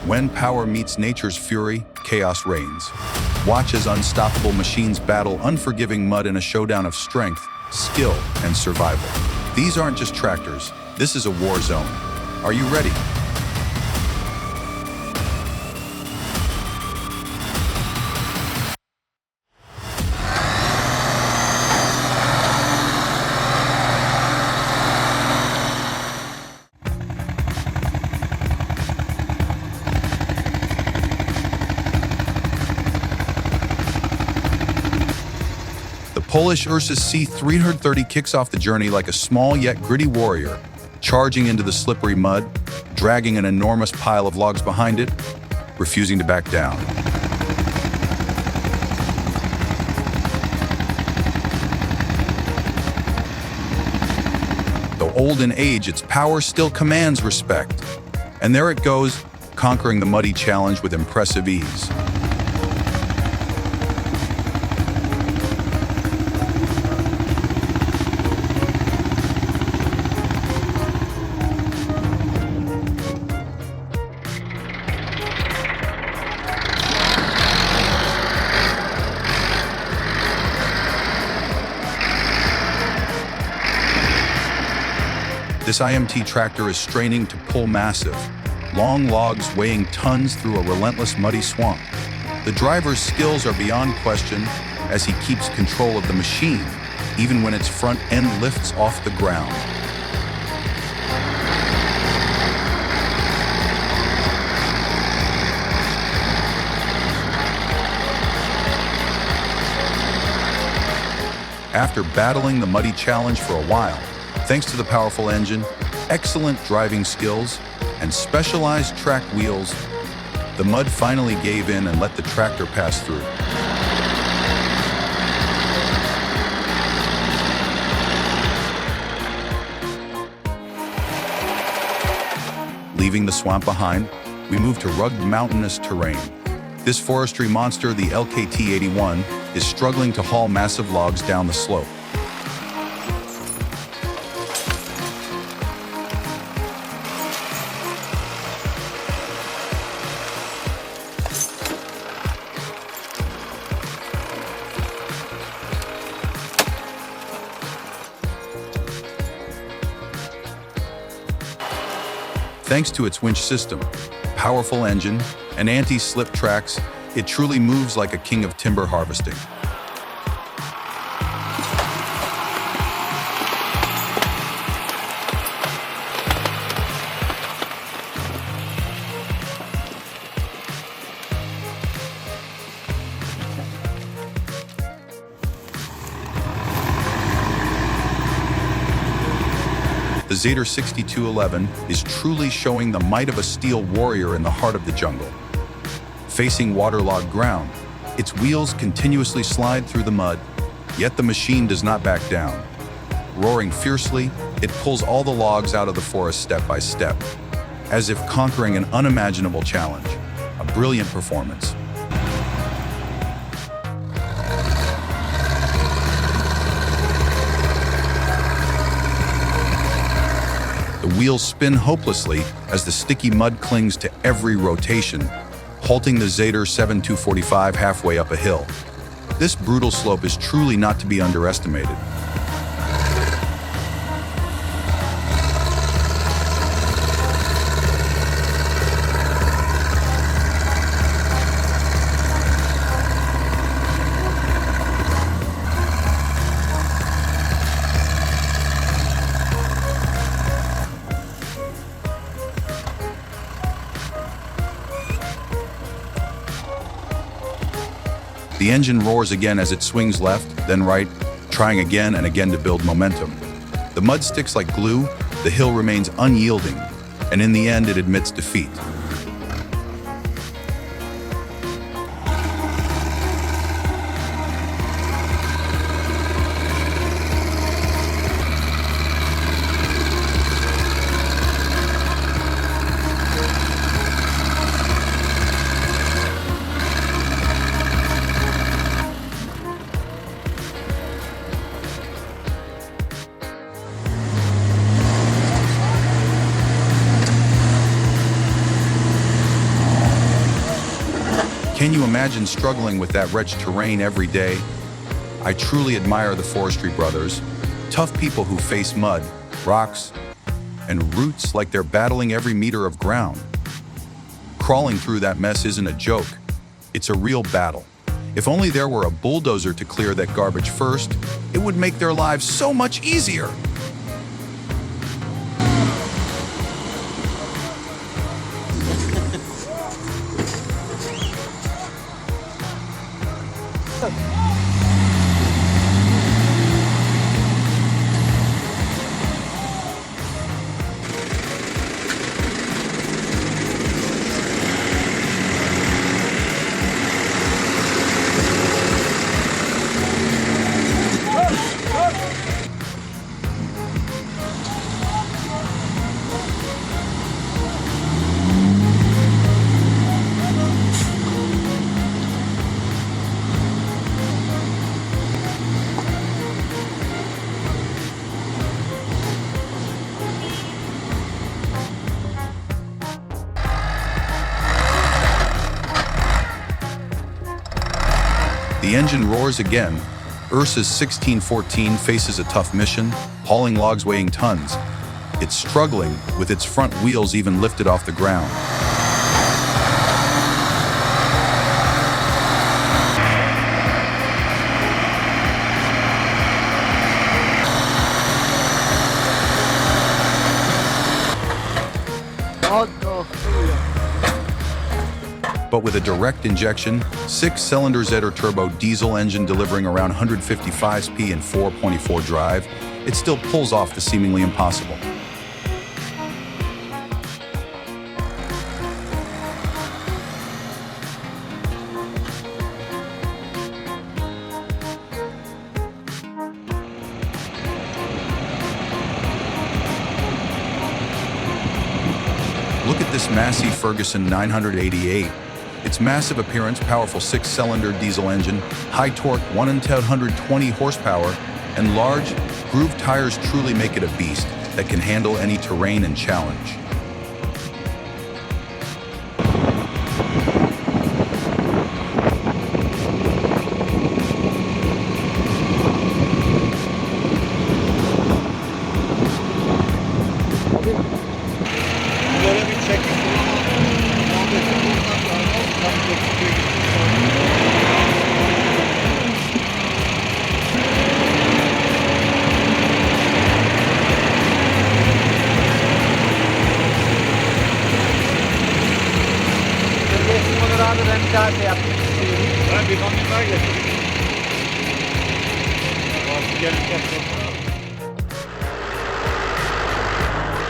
When power meets nature's fury, chaos reigns. Watch as unstoppable machines battle unforgiving mud in a showdown of strength, skill, and survival. These aren't just tractors. This is a war zone. Are you ready? The Polish Ursus C330 kicks off the journey like a small yet gritty warrior, charging into the slippery mud, dragging an enormous pile of logs behind it, refusing to back down. Though old in age, its power still commands respect. And there it goes, conquering the muddy challenge with impressive ease. This IMT tractor is straining to pull massive, long logs weighing tons through a relentless muddy swamp. The driver's skills are beyond question as he keeps control of the machine, even when its front end lifts off the ground. After battling the muddy challenge for a while, thanks to the powerful engine, excellent driving skills, and specialized track wheels, the mud finally gave in and let the tractor pass through. Leaving the swamp behind, we move to rugged mountainous terrain. This forestry monster, the LKT-81, is struggling to haul massive logs down the slope. Thanks to its winch system, powerful engine, and anti-slip tracks, it truly moves like a king of timber harvesting. The Zader 6211 is truly showing the might of a steel warrior in the heart of the jungle. Facing waterlogged ground, its wheels continuously slide through the mud, yet the machine does not back down. Roaring fiercely, it pulls all the logs out of the forest step by step, as if conquering an unimaginable challenge. A brilliant performance. The wheels spin hopelessly as the sticky mud clings to every rotation, halting the Zader 7245 halfway up a hill. This brutal slope is truly not to be underestimated. The engine roars again as it swings left, then right, trying again and again to build momentum. The mud sticks like glue, the hill remains unyielding, and in the end it admits defeat. Can you imagine struggling with that wretched terrain every day? I truly admire the forestry brothers, tough people who face mud, rocks, and roots like they're battling every meter of ground. Crawling through that mess isn't a joke. It's a real battle. If only there were a bulldozer to clear that garbage first, it would make their lives so much easier. The engine roars again. Ursa's 1614 faces a tough mission, hauling logs weighing tons. It's struggling, with its front wheels even lifted off the ground. But with a direct injection, 6-cylinder Zetor turbo diesel engine delivering around 155 SP and 424 drive, it still pulls off the seemingly impossible. Look at this Massey Ferguson 988. Its massive appearance, powerful 6-cylinder diesel engine, high torque, 120 horsepower, and large, grooved tires truly make it a beast that can handle any terrain and challenge.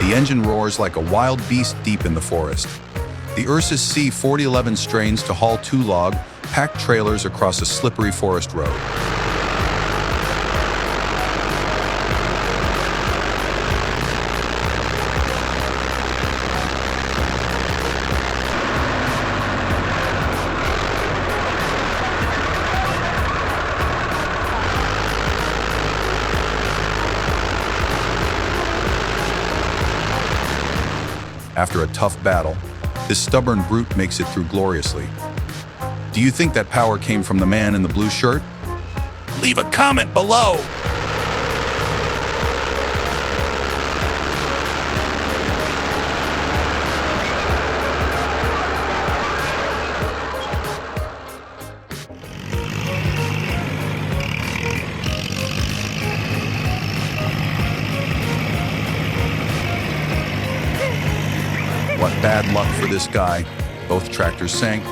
The engine roars like a wild beast deep in the forest. The Ursa's C4011 strains to haul 2 log-packed trailers across a slippery forest road. After a tough battle, this stubborn brute makes it through gloriously. Do you think that power came from the man in the blue shirt? Leave a comment below! What bad luck for this guy. Both tractors sank,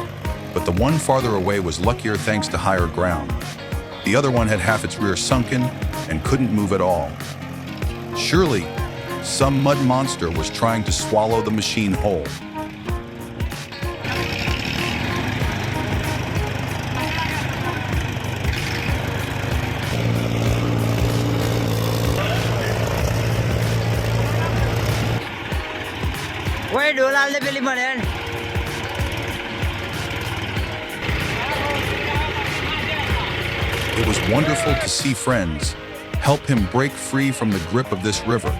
but the one farther away was luckier thanks to higher ground. The other one had half its rear sunken and couldn't move at all. Surely, some mud monster was trying to swallow the machine whole. It was wonderful to see friends help him break free from the grip of this river.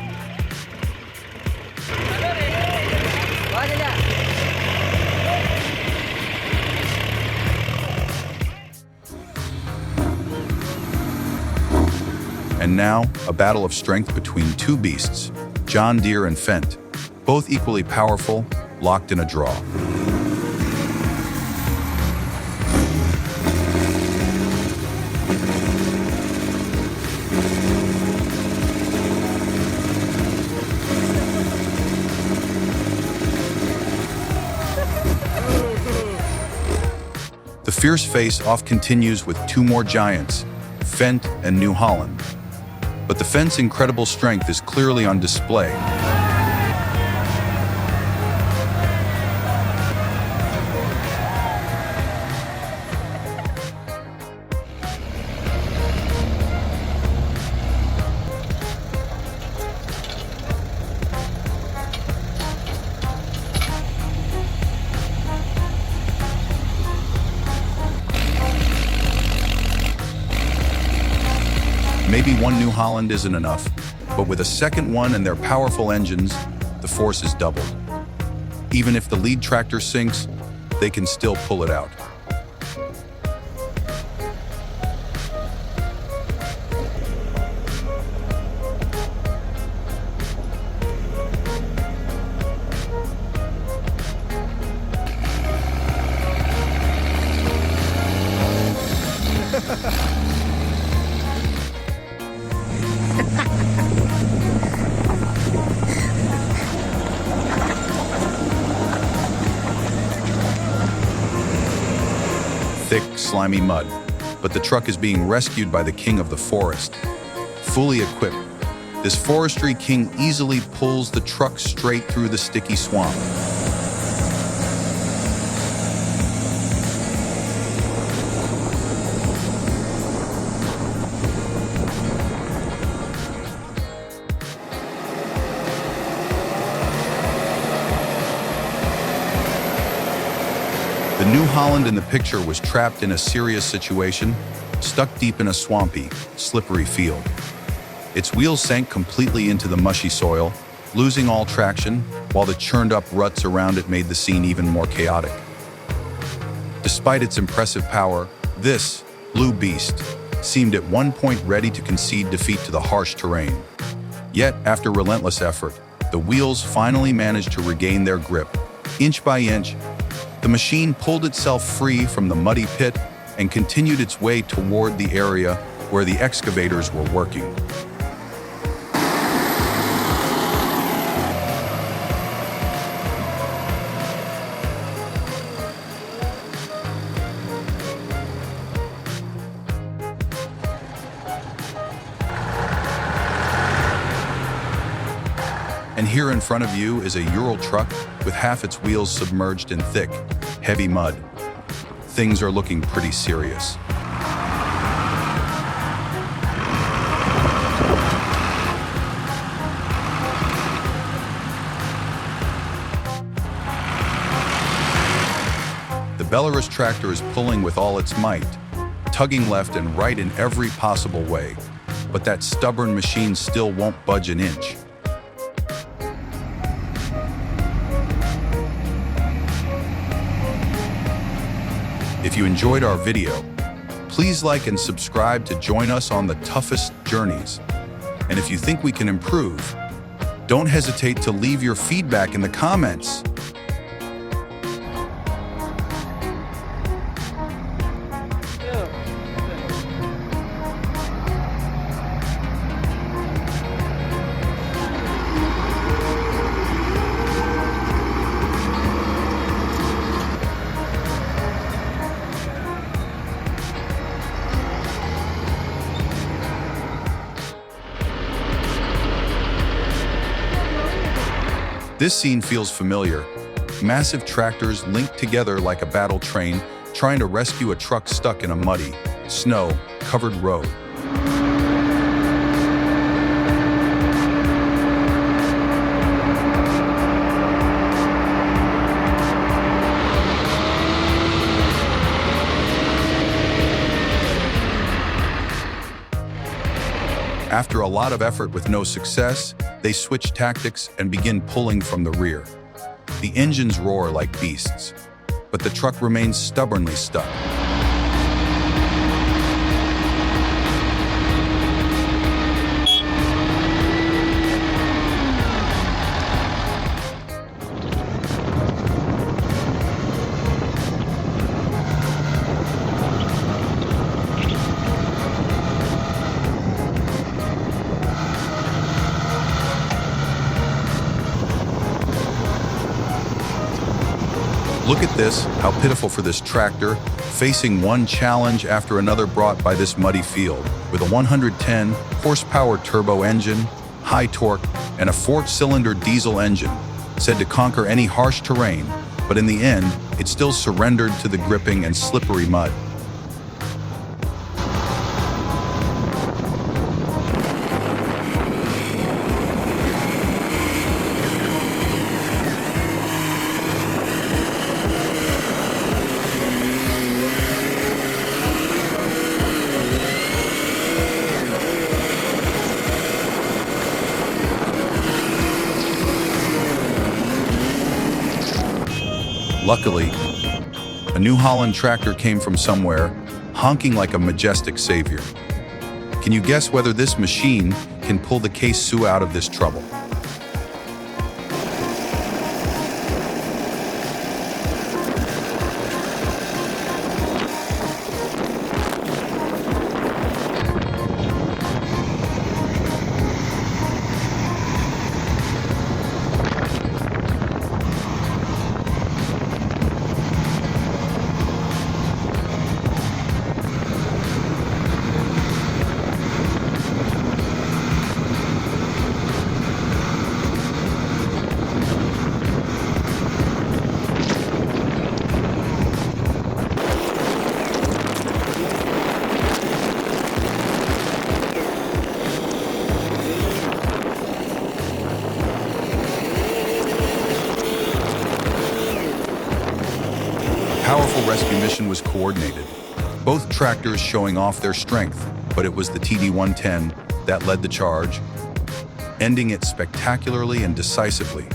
And now, a battle of strength between two beasts, John Deere and Fendt, both equally powerful, locked in a draw. The fierce face-off continues with two more giants, Fendt and New Holland. But the Fendt's incredible strength is clearly on display. Maybe one New Holland isn't enough, but with a second one and their powerful engines, the force is doubled. Even if the lead tractor sinks, they can still pull it out. Thick, slimy mud, but the truck is being rescued by the king of the forest. Fully equipped, this forestry king easily pulls the truck straight through the sticky swamp. The New Holland in the picture was trapped in a serious situation, stuck deep in a swampy, slippery field. Its wheels sank completely into the mushy soil, losing all traction, while the churned-up ruts around it made the scene even more chaotic. Despite its impressive power, this blue beast seemed at one point ready to concede defeat to the harsh terrain. Yet, after relentless effort, the wheels finally managed to regain their grip. Inch by inch, the machine pulled itself free from the muddy pit and continued its way toward the area where the excavators were working. And here in front of you is a Ural truck with half its wheels submerged in thick, heavy mud. Things are looking pretty serious. The Belarus tractor is pulling with all its might, tugging left and right in every possible way, but that stubborn machine still won't budge an inch. If you enjoyed our video, please like and subscribe to join us on the toughest journeys. And if you think we can improve, don't hesitate to leave your feedback in the comments. This scene feels familiar. Massive tractors linked together like a battle train, trying to rescue a truck stuck in a muddy, snow-covered road. After a lot of effort with no success, they switch tactics and begin pulling from the rear. The engines roar like beasts, but the truck remains stubbornly stuck. Look at this, how pitiful for this tractor, facing one challenge after another brought by this muddy field. With a 110 horsepower turbo engine, high torque, and a 4-cylinder diesel engine, said to conquer any harsh terrain, but in the end, it still surrendered to the gripping and slippery mud. Luckily, a New Holland tractor came from somewhere, honking like a majestic savior. Can you guess whether this machine can pull the Case Sioux out of this trouble? Powerful rescue mission was coordinated, both tractors showing off their strength, but it was the TD-110 that led the charge, ending it spectacularly and decisively.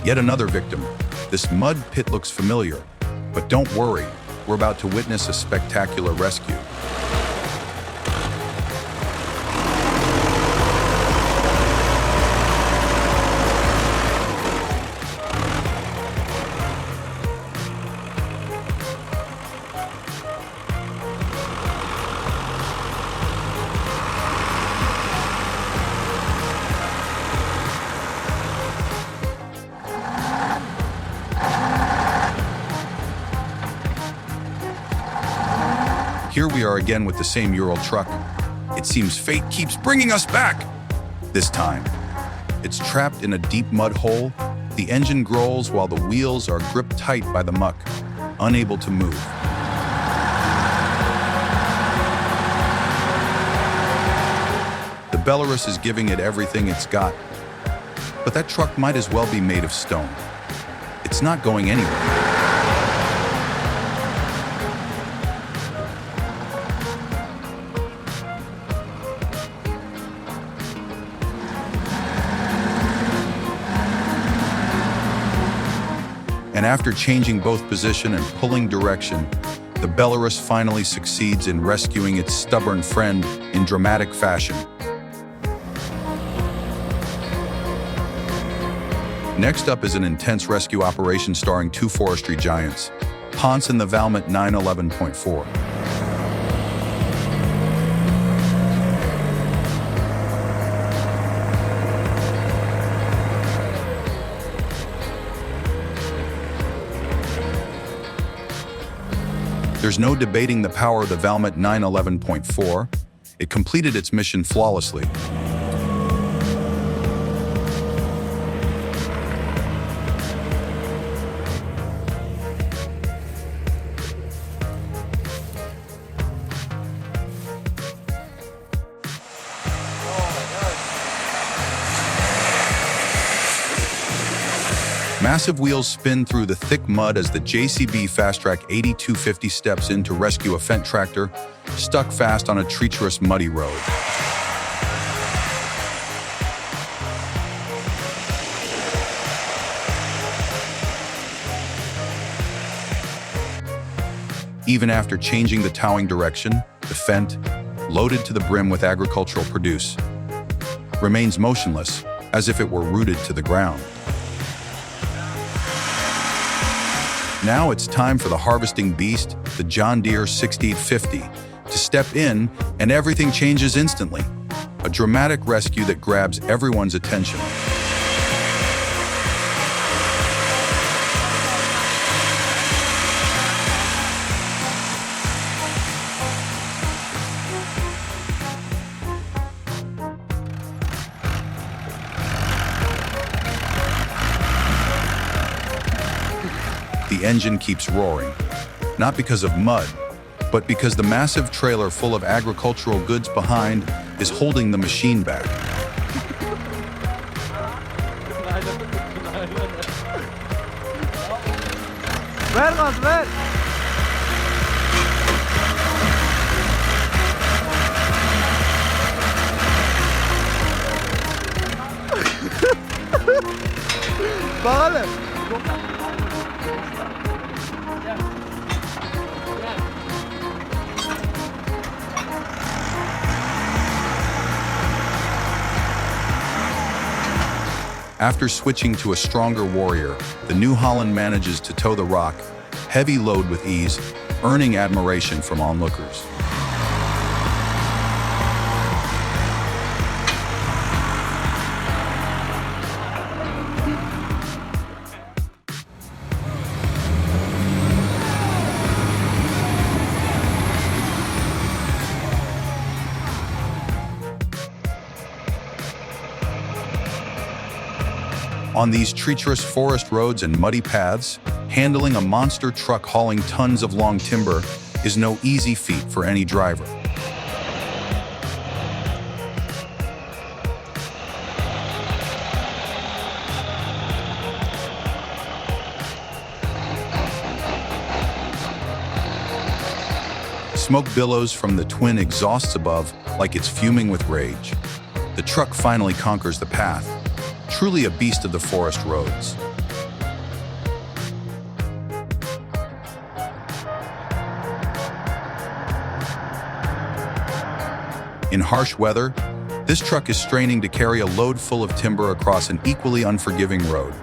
Yet another victim. This mud pit looks familiar, but don't worry, we're about to witness a spectacular rescue. Here we are again with the same Ural truck. It seems fate keeps bringing us back. This time, it's trapped in a deep mud hole. The engine growls while the wheels are gripped tight by the muck, unable to move. The Belarus is giving it everything it's got, but that truck might as well be made of stone. It's not going anywhere. And after changing both position and pulling direction, the Belarus finally succeeds in rescuing its stubborn friend in dramatic fashion. Next up is an intense rescue operation starring two forestry giants, Ponce and the Valmet 911.4. There's no debating the power of the Valmet 911.4. It completed its mission flawlessly. Massive wheels spin through the thick mud as the JCB Fast Track 8250 steps in to rescue a Fendt tractor stuck fast on a treacherous, muddy road. Even after changing the towing direction, the Fendt, loaded to the brim with agricultural produce, remains motionless, as if it were rooted to the ground. Now it's time for the harvesting beast, the John Deere 6850, to step in, and everything changes instantly. A dramatic rescue that grabs everyone's attention. the engine keeps roaring. Not because of mud, but because the massive trailer full of agricultural goods behind is holding the machine back. Ver gaz ver. Bakalım. After switching to a stronger Warrior, the New Holland manages to tow the rock, heavy load with ease, earning admiration from onlookers. On these treacherous forest roads and muddy paths, handling a monster truck hauling tons of long timber is no easy feat for any driver. Smoke billows from the twin exhausts above like it's fuming with rage. The truck finally conquers the path, truly a beast of the forest roads. In harsh weather, this truck is straining to carry a load full of timber across an equally unforgiving road.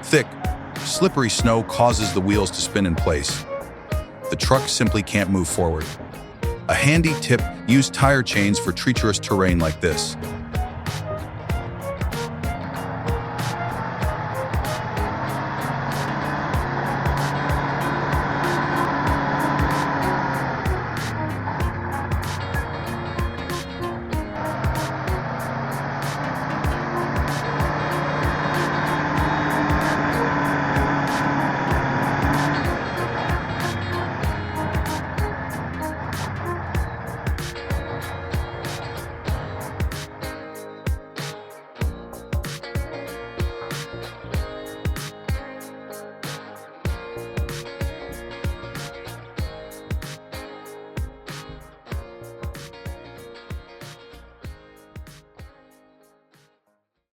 Thick, slippery snow causes the wheels to spin in place. The truck simply can't move forward. A handy tip: use tire chains for treacherous terrain like this.